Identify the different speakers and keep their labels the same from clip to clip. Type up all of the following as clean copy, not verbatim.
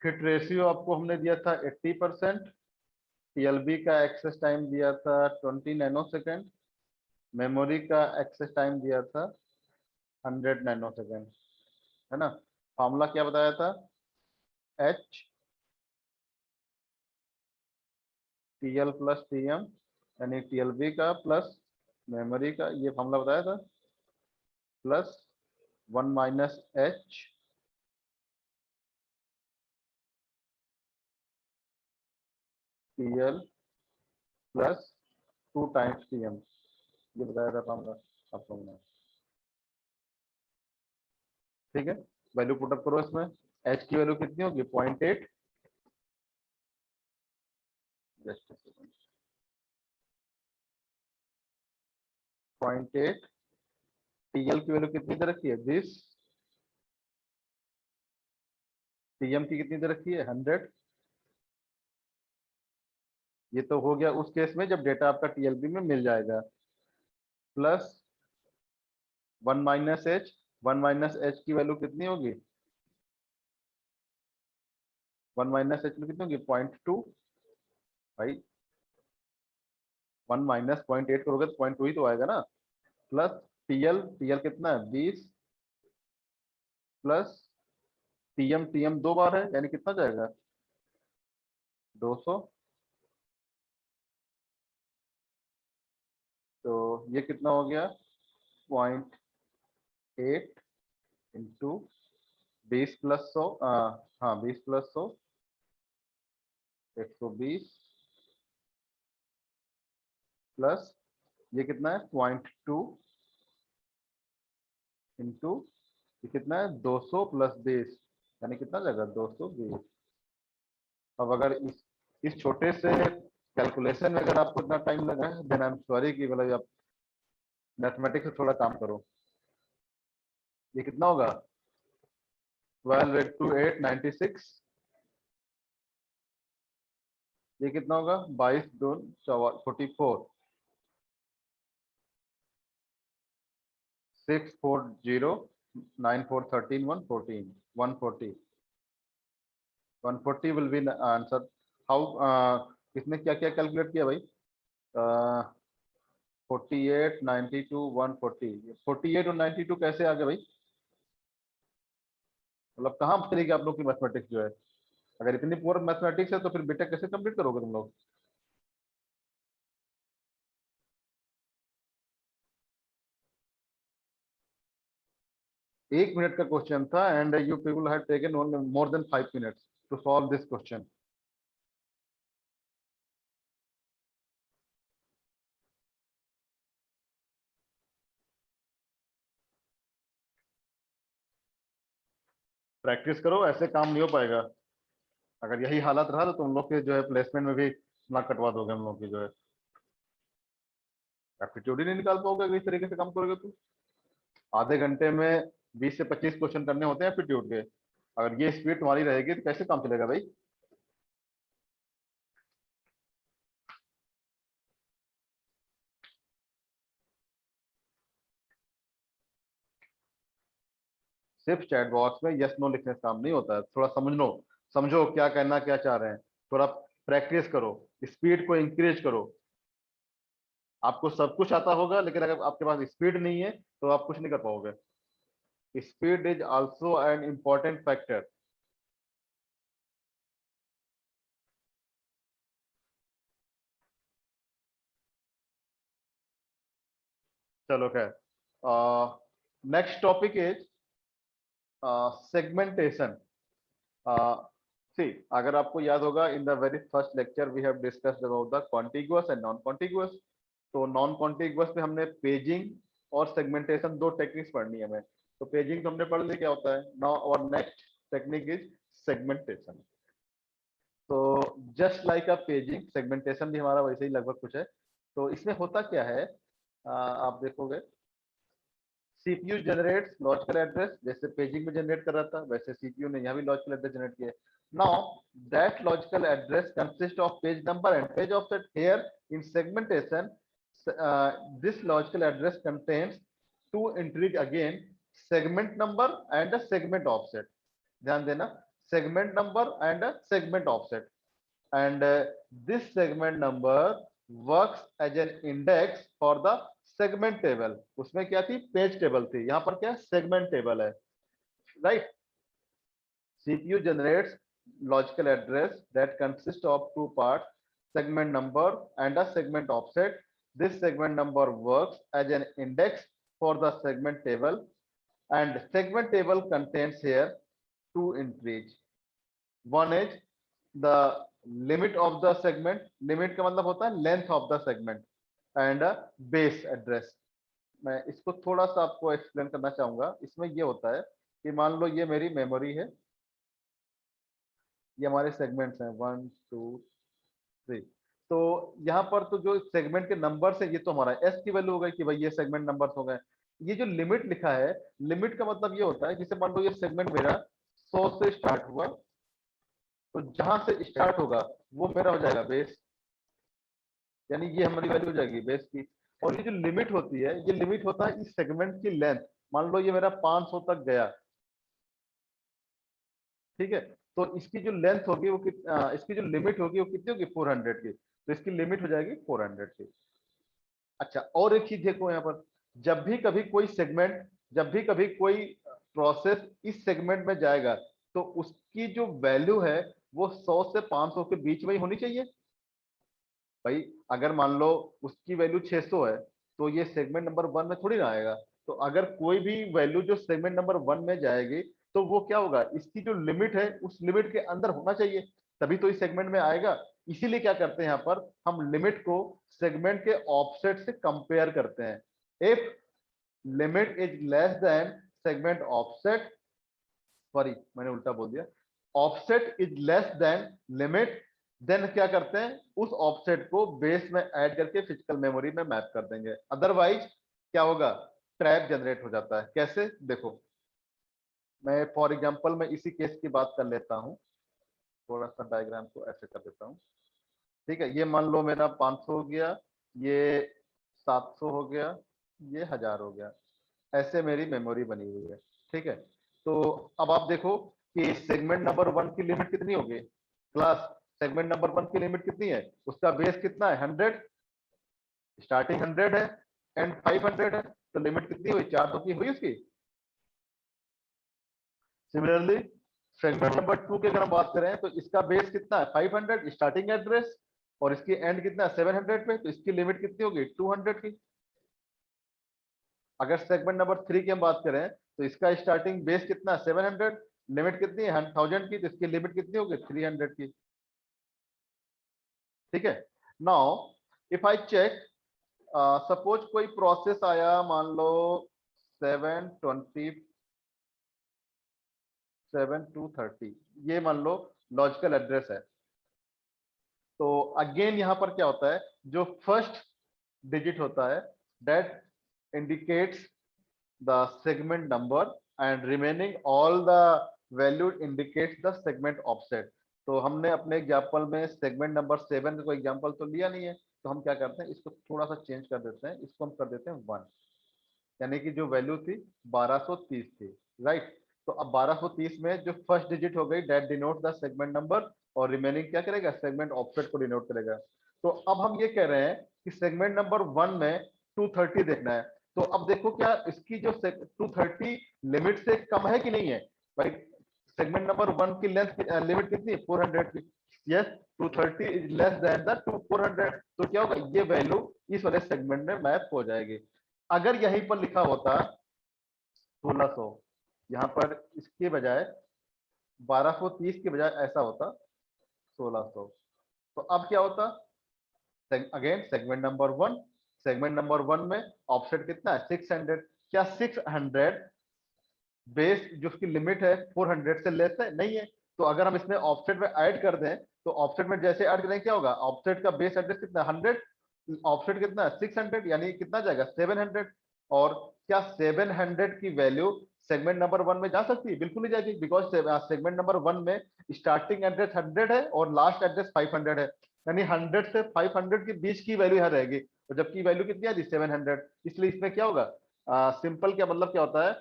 Speaker 1: Fit ratio आपको हमने दिया था 80%, टीएलबी का एक्सेस टाइम दिया था 20 नैनोसेकंड, मेमोरी का एक्सेस टाइम दिया था 100 नैनोसेकंड, है ना। फॉर्मूला क्या बताया था, एच टीएल प्लस टीएम, यानी टीएलबी का प्लस मेमोरी का, ये फॉर्मूला बताया था, plus 1 minus H TL plus 2 times TM, ये बताया था फॉर्मूला आपको हमने। ठीक है, वैल्यू पुटअप करो इसमें। एच की वैल्यू कितनी होगी, 0.8, जस्ट 0.8। टीएल की वैल्यू कितनी दे रखी है, 20। टीएम की कितनी दे रखी है, 100। ये तो हो गया उस केस में जब डेटा आपका टीएलबी में मिल जाएगा, plus 1 minus H. 1 minus H की वैल्यू कितनी होगी, 1 माइनस एच में कितनी होगी, 0.2। भाई 1 माइनस 0.8 करोगे तो 0.2 ही तो आएगा ना। प्लस टीएल, टीएल कितना है, 20, प्लस टीएम, टीएम 2 बार है यानी कितना जाएगा, 200। तो ये कितना हो गया, 0.8 इंटू 20 प्लस 100, हाँ 20 प्लस 100, 120, प्लस ये कितना है, 0.2 इंटू ये कितना है, 200 प्लस 20, यानी कितना जाएगा, 220। अब अगर इस छोटे से कैलकुलेशन में अगर आपको इतना टाइम लगा है, देन आई एम सॉरी कि मतलब आप मैथमेटिक्स से थोड़ा काम करो। ये कितना होगा, 12 into 8 96। ये कितना होगा, 22 2 44, 6 4 0 9 4 13 114 140 140 विल बी आंसर। हाउ, इसने क्या क्या कैलकुलेट किया भाई, 48 92 140, 48 और 92 कैसे आ गए भाई, मतलब कहाँ चलेगी आप लोग की मैथमेटिक्स जो है। अगर इतनी पुअर मैथमेटिक्स है तो फिर बीटेक कैसे कंप्लीट करोगे तुम लोग। 1 मिनट का क्वेश्चन था and you people have taken only more than 5 minutes to solve this question. Practice करो, ऐसे काम नहीं हो पाएगा। अगर यही हालत रहा तो तुम लोग के जो है प्लेसमेंट में भी ना कटवा दोगे हम लोग की जो है, एप्टीट्यूड ही नहीं निकाल पाओगे अगर इस तरीके से काम करोगे तो। आधे घंटे में 20 से 25 क्वेश्चन करने होते हैं एप्टीट्यूड के। अगर ये स्पीड तुम्हारी रहेगी तो कैसे काम चलेगा भाई। सिर्फ चैट बॉक्स में यस नो लिखने से काम नहीं होता है, थोड़ा समझ लो, समझो क्या कहना क्या चाह रहे हैं, थोड़ा प्रैक्टिस करो, स्पीड को इंक्रीज करो। आपको सब कुछ आता होगा लेकिन अगर आपके पास स्पीड नहीं है तो आप कुछ नहीं कर पाओगे। Speed is also an important factor. चलो खैर, next topic is segmentation. See, अगर आपको याद होगा in the very first lecture we have discussed about the contiguous and non contiguous. तो नॉन कॉन्टिगुअस में हमने पेजिंग और सेगमेंटेशन दो टेक्निक्स पढ़नी है हमें। तो पेजिंग तो हमने पढ़ ली क्या होता है। नाउ और नेक्स्ट टेक्निक इज सेगमेंटेशन। तो जस्ट लाइक अ पेजिंग, सेगमेंटेशन भी हमारा वैसे ही लगभग कुछ है। तो इसमें होता क्या है, आप देखोगे सीपीयू जनरेट्स लॉजिकल एड्रेस, जैसे पेजिंग में जनरेट कर रहा था वैसे सीपीयू ने यहाँ भी लॉजिकल एड्रेस जनरेट किया। Now that logical address consist of page number and page offset. Here in segmentation this logical address contains two entries again, segment number and the segment offset. ध्यान देना, segment number and a segment offset, and this segment number works as an index for the segment table. उसमें क्या थी, page table थी, यहाँ पर क्या segment table है, right. CPU generates logical address that consists of two parts, segment number and a segment offset. This segment number works as an index for the segment table, and segment table contains here two entries. One is the limit of the segment, limit का मतलब होता है length of the segment, and a base address. मैं इसको थोड़ा सा आपको explain करना चाहूंगा. इसमें ये होता है कि मान लो ये मेरी मेमोरी है, ये हमारे सेगमेंट्स हैं 1 2 3. तो यहाँ पर तो जो सेगमेंट के नंबर है ये तो हमारा एस की वैल्यू हो गई कि भाई ये सेगमेंट नंबर्स हो गए. ये जो लिमिट लिखा है, लिमिट का मतलब ये होता है जैसे मान लो ये सेगमेंट मेरा 100 से स्टार्ट हुआ, तो जहां से स्टार्ट होगा वो मेरा हो जाएगा बेस, यानी ये हमारी वैल्यू हो जाएगी बेस की. और ये जो लिमिट होती है, ये लिमिट होता है इस सेगमेंट की लेंथ. मान लो ये मेरा 500 तक गया, ठीक है, तो इसकी जो लेंथ होगी वो इसकी जो लिमिट होगी वो कितनी होगी, 400 की. तो इसकी लिमिट हो जाएगी 400 की. अच्छा, और एक चीज देखो यहाँ पर, जब भी कभी कोई सेगमेंट, जब भी कभी कोई प्रोसेस इस सेगमेंट में जाएगा, तो उसकी जो वैल्यू है वो 100 से 500 के बीच में ही होनी चाहिए. भाई अगर मान लो उसकी वैल्यू 600 है, तो ये सेगमेंट नंबर 1 में थोड़ी ना आएगा. तो अगर कोई भी वैल्यू जो सेगमेंट नंबर 1 में जाएगी, तो वो क्या होगा, इसकी जो लिमिट है उस लिमिट के अंदर होना चाहिए, तभी तो इस सेगमेंट में आएगा. इसीलिए क्या करते हैं, यहाँ पर हम लिमिट को सेगमेंट के ऑफसेट से कंपेयर करते हैं. If limit is less than segment offset, sorry मैंने उल्टा बोल दिया, offset is less than limit, then क्या करते हैं, उस ऑफसेट को बेस में ऐड करके फिजिकल मेमोरी में मैप कर देंगे. अदरवाइज क्या होगा, ट्रैप जनरेट हो जाता है. कैसे, देखो मैं फॉर एग्जांपल मैं इसी केस की बात कर लेता हूं, थोड़ा सा डायग्राम को ऐसे कर देता हूं. ठीक है, ये मान लो मेरा 500 हो गया, ये 700 हो गया, ये 1000 हो गया, ऐसे मेरी मेमोरी बनी हुई है. ठीक है, तो अब आप देखो कि सेगमेंट नंबर 1 की लिमिट कितनी होगी, क्लास सेगमेंट नंबर 1 की लिमिट कितनी है, उसका बेस कितना है 100, स्टार्टिंग 100 है एंड 500 है, तो लिमिट कितनी हुई, 400 की हुई उसकी. सिमिलरली सेगमेंट नंबर 2 की अगर हम बात करें, तो इसका बेस कितना है 500 स्टार्टिंग एड्रेस, और इसकी एंड कितना है 700 पे, तो इसकी लिमिट कितनी होगी 200 की. अगर सेगमेंट नंबर 3 की हम बात करें, तो इसका स्टार्टिंग बेस कितना है 700, लिमिट कितनी है 1000 की, तो इसकी लिमिट कितनी होगी 300 की. ठीक है, now if I check, suppose कोई प्रोसेस आया, मान लो 720 7230, ये मान लो लॉजिकल एड्रेस है. तो अगेन यहां पर क्या होता है, जो फर्स्ट डिजिट होता है that indicates the segment number, and remaining all the value indicates the segment offset. तो हमने अपने एग्जांपल में सेगमेंट नंबर 7 का कोई एग्जांपल तो लिया नहीं है, तो हम क्या करते हैं, इसको थोड़ा सा चेंज कर देते हैं, इसको हम कर देते हैं 1, यानी कि जो वैल्यू थी 1230 थी, राइट. तो अब 1230 में जो फर्स्ट डिजिट हो गई that denote the segment number, और रिमेनिंग क्या करेगा, सेगमेंट ऑफसेट को डिनोट करेगा. तो अब हम ये कह रहे हैं कि सेगमेंट नंबर 1 में 230 देखना है. तो अब देखो क्या इसकी जो 230 लिमिट से कम है कि नहीं है. भाई सेगमेंट नंबर 1 की लेंथ लिमिट कितनी है 400 की. Yes, 230 is less then the 400, तो क्या होगा, ये वैल्यू इस वाले सेगमेंट में मैप हो जाएगी. अगर यहीं पर लिखा होता 1600, यहाँ पर इसके बजाय 1230 के बजाय ऐसा होता 1600, तो अब क्या होता, again segment number 1, segment number 1 में ऑफसेट कितना है 600, क्या 600 बेस जो उसकी लिमिट है 400 से लेस है, नहीं है. तो अगर हम इसमें ऑफसेट में ऐड कर दें, तो ऑफसेट में जैसे ऐड करें क्या होगा, ऑफसेट का बेस एड्रेस कितना है 100, ऑफसेट कितना है 600, यानी कितना जाएगा 700. और क्या 700 की वैल्यू सेगमेंट नंबर 1 में जा सकती है, बिल्कुल नहीं जाएगी, बिकॉज सेगमेंट नंबर 1 में स्टार्टिंग एड्रेस 100 है और लास्ट एड्रेस 500 है, यानी 100 से 500 के बीच की वैल्यू यहाँ रहेगी, और जबकि वैल्यू कितनी आ रही 700. इसलिए इसमें क्या होगा, सिंपल क्या मतलब क्या होता है,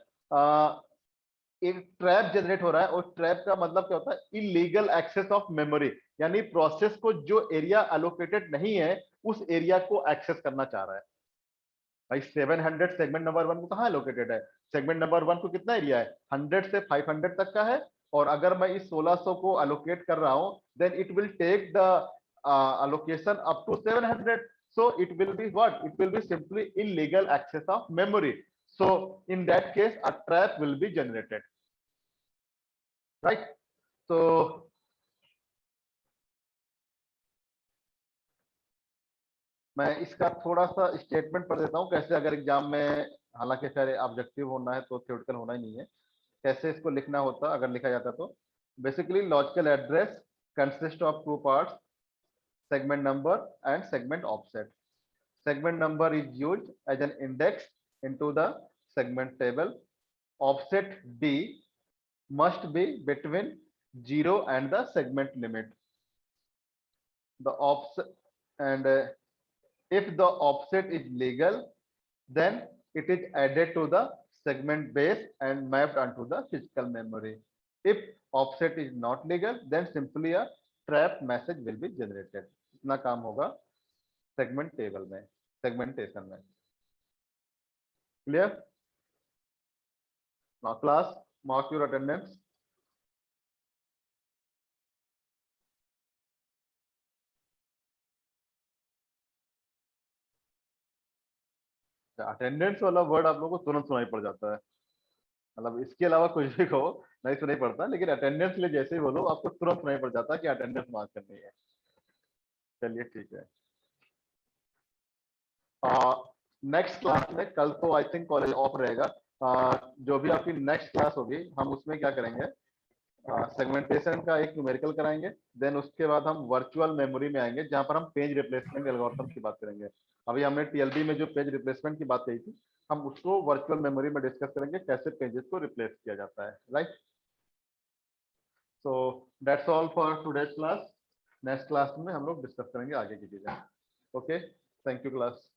Speaker 1: एक ट्रैप जनरेट हो रहा है, और ट्रैप का मतलब क्या होता है, इलीगल एक्सेस ऑफ मेमोरी, यानी प्रोसेस को जो एरिया एलोकेटेड नहीं है उस एरिया को एक्सेस करना चाह रहा है। भाई 700 सेगमेंट नंबर 1 को कहाँ लोकेटेड है? सेगमेंट नंबर 1 को कितना एरिया है? 100 से 500 तक का है। और अगर मैं इस 1600 को अलोकेट कर रहा हूं, then it will take the allocation up to 700. So it will be what? It will be simply illegal access of memory. So in that case, a trap will be generated, right? So मैं इसका थोड़ा सा statement पढ़ देता हूँ कैसे, अगर exam में, हालांकि खैर ऑब्जेक्टिव होना है तो थ्योरेटिकल होना ही नहीं है, कैसे इसको लिखना होता अगर लिखा जाता तो। Basically logical address consist of two parts, segment number and segment offset. Segment number is used as an index into the segment table. Offset D must be between 0 and the segment limit. The offset, and if the offset is legal, then it is added to the segment base and mapped onto the physical memory. If offset is not legal, then simply a trap message will be generated. इतना काम होगा segment table में, segmentation में। Clear? Now class, mark your attendance. Attendance वाला word आप लोगों को तुरंत सुनाई पड़ जाता है, मतलब इसके अलावा कुछ भी कहो नहीं सुनाई पड़ता, लेकिन अटेंडेंस के लिए जैसे ही बोलो आपको तुरंत सुनाई पड़ जाता है कि अटेंडेंस मार्क करनी है। चलिए ठीक है। नेक्स्ट क्लास में, कल तो आई थिंक कॉलेज ऑफ रहेगा, जो भी आपकी नेक्स्ट क्लास होगी हम उसमें क्या करेंगे, सेगमेंटेशन का एक न्यूमेरिकल कराएंगे। देन उसके बाद हम वर्चुअल मेमोरी में आएंगे जहां पर हम पेज रिप्लेसमेंट एल्गोरिथम की बात करेंगे। अभी हमने टीएलबी में जो पेज रिप्लेसमेंट की बात कही थी, हम उसको वर्चुअल मेमोरी में डिस्कस करेंगे कैसे पेजेस को रिप्लेस किया जाता है, right? So that's all for today's class. Next class में हम लोग डिस्कस करेंगे आगे की चीजें। Okay, thank you class.